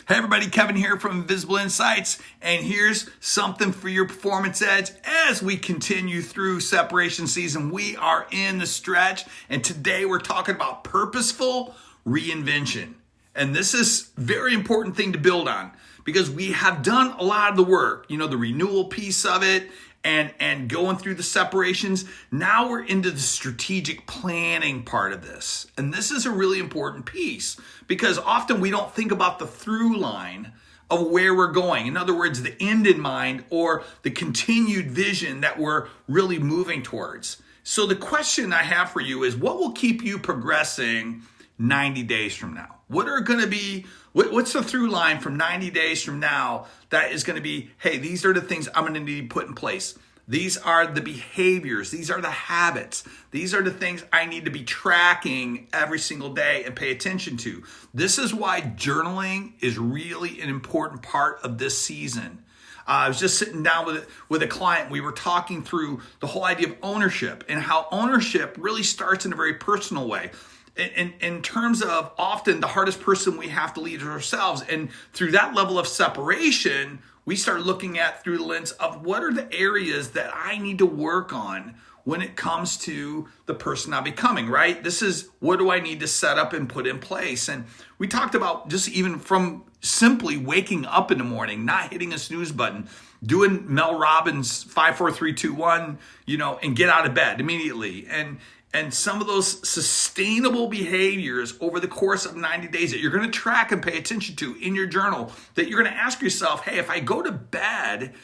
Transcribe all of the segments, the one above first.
Hey everybody, Kevin here from Invisible Insights, and here's something for your performance edge as we continue through separation season. We are in the stretch, and today we're talking about purposeful reinvention. And this is a very important thing to build on because we have done a lot of the work, the renewal piece of it, and going through the separations. Now we're into the strategic planning part of this. And this is a really important piece because often we don't think about the through line of where we're going. In other words, the end in mind or the continued vision that we're really moving towards. So the question I have for you is, what will keep you progressing 90 days from now? What are going to be, what's the through line from 90 days from now that is going to be, hey, these are the things I'm going to need to put in place. These are the behaviors. These are the habits. These are the things I need to be tracking every single day and pay attention to. This is why journaling is really an important part of this season. I was just sitting down with a client. We were talking through the whole idea of ownership and how ownership really starts in a very personal way. In terms of often the hardest person we have to lead is ourselves. And through that level of separation, we start looking at through the lens of what are the areas that I need to work on when it comes to the person I'm becoming, right? This is what do I need to set up and put in place? And we talked about just even from simply waking up in the morning, not hitting a snooze button, doing Mel Robbins 5, 4, 3, 2, 1, and get out of bed immediately. And some of those sustainable behaviors over the course of 90 days that you're going to track and pay attention to in your journal, that you're going to ask yourself, hey, if I go to bed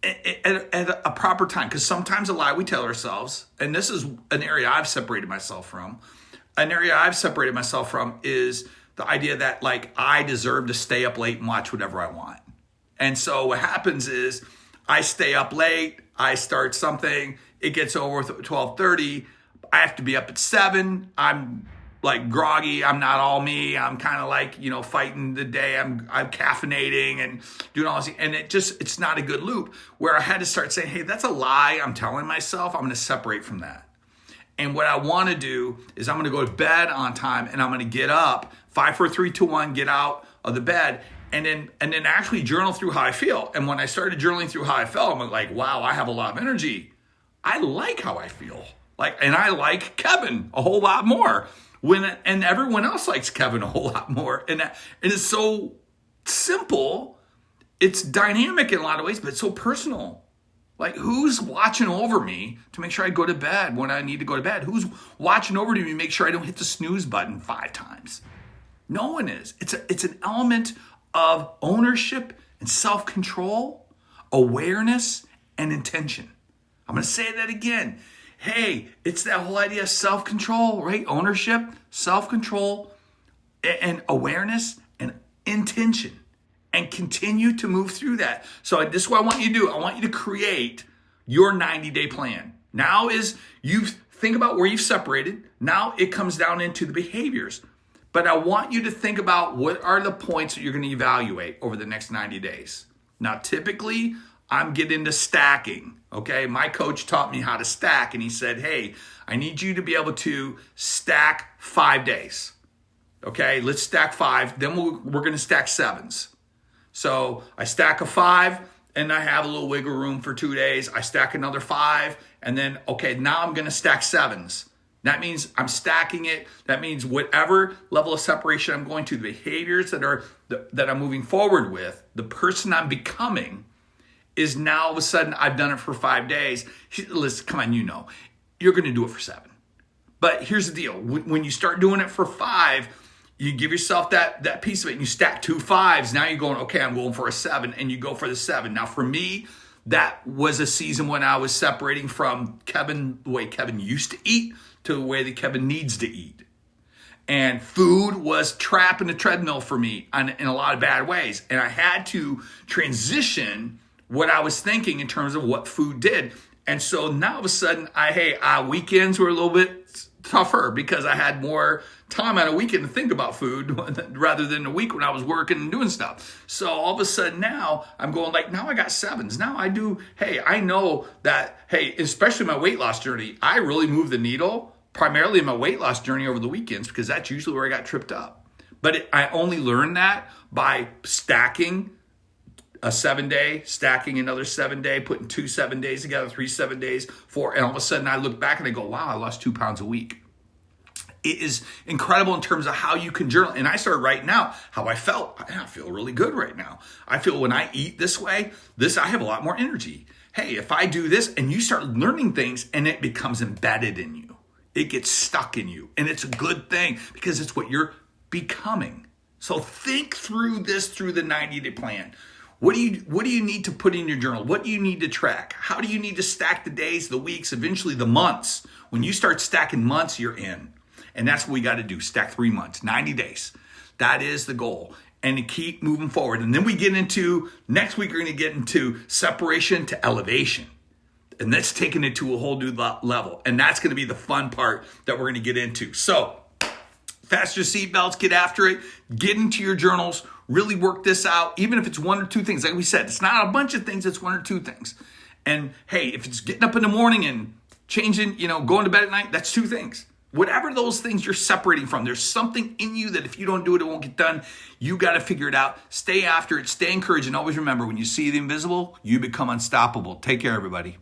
at a proper time, because sometimes a lie we tell ourselves, and this is an area I've separated myself from. An area I've separated myself from is the idea that I deserve to stay up late and watch whatever I want. And so what happens is I stay up late, I start something, it gets over at 12:30, I have to be up at 7. I'm groggy. I'm not all me. I'm kind of fighting the day. I'm caffeinating and doing all this. And it's not a good loop where I had to start saying, hey, that's a lie I'm telling myself. I'm going to separate from that. And what I want to do is I'm going to go to bed on time and I'm going to get up 5, 4, 3, 2, 1, get out of the bed. And then actually journal through how I feel. And when I started journaling through how I felt, I'm like, wow, I have a lot of energy. I like how I feel. And I like Kevin a whole lot more and everyone else likes Kevin a whole lot more. And it's so simple. It's dynamic in a lot of ways, but it's so personal. Who's watching over me to make sure I go to bed when I need to go to bed? Who's watching over me to make sure I don't hit the snooze button 5 times? No one is. It's an element of ownership and self-control, awareness, and intention. I'm going to say that again. Hey, it's that whole idea of self-control, right? Ownership, self-control, and awareness and intention, and continue to move through that. So this is what I want you to do. I want you to create your 90-day plan. Now you think about where you've separated. Now it comes down into the behaviors. But I want you to think about what are the points that you're going to evaluate over the next 90 days. Now, typically, I'm getting into stacking. Okay, my coach taught me how to stack, and he said, hey, I need you to be able to stack 5 days. Okay, let's stack 5. Then we're going to stack 7s. So I stack a 5, and I have a little wiggle room for 2 days. I stack another 5, and then, okay, now I'm going to stack 7s. That means I'm stacking it. That means whatever level of separation I'm going to, the behaviors that I'm moving forward with, the person I'm becoming, is now all of a sudden I've done it for 5 days. Listen, come on, you're going to do it for 7. But here's the deal. When you start doing it for 5, you give yourself that piece of it and you stack 2 5s. Now you're going, okay, I'm going for a 7, and you go for the 7. Now for me, that was a season when I was separating from Kevin, the way Kevin used to eat to the way that Kevin needs to eat. And food was trapping the treadmill for me in a lot of bad ways. And I had to transition what I was thinking in terms of what food did. And so now all of a sudden, weekends were a little bit tougher because I had more time on a weekend to think about food rather than a week when I was working and doing stuff. So all of a sudden now I'm going now I got 7s. Now I know that, especially my weight loss journey, I really moved the needle primarily in my weight loss journey over the weekends because that's usually where I got tripped up. But I only learned that by stacking a 7-day, stacking another 7-day, putting 2 7 days together, 3 7 days, 4. And all of a sudden I look back and I go, wow, I lost 2 pounds a week. It is incredible in terms of how you can journal. And I started writing out how I felt. I feel really good right now. I feel when I eat this way, I have a lot more energy. Hey, if I do this, and you start learning things and it becomes embedded in you, it gets stuck in you. And it's a good thing because it's what you're becoming. So think through this through the 90-day plan. What do you need to put in your journal? What do you need to track? How do you need to stack the days, the weeks, eventually the months? When you start stacking months, you're in. And that's what we got to do. Stack 3 months, 90 days. That is the goal. And to keep moving forward. And then we get into, next week, we're going to get into separation to elevation. And that's taking it to a whole new level. And that's going to be the fun part that we're going to get into. So, fasten your seatbelts, get after it, get into your journals, really work this out. Even if it's 1 or 2 things, like we said, it's not a bunch of things, it's 1 or 2 things. And hey, if it's getting up in the morning and changing, going to bed at night, that's 2 things. Whatever those things you're separating from, there's something in you that if you don't do it, it won't get done. You got to figure it out. Stay after it, stay encouraged, and always remember, when you see the invisible, you become unstoppable. Take care, everybody.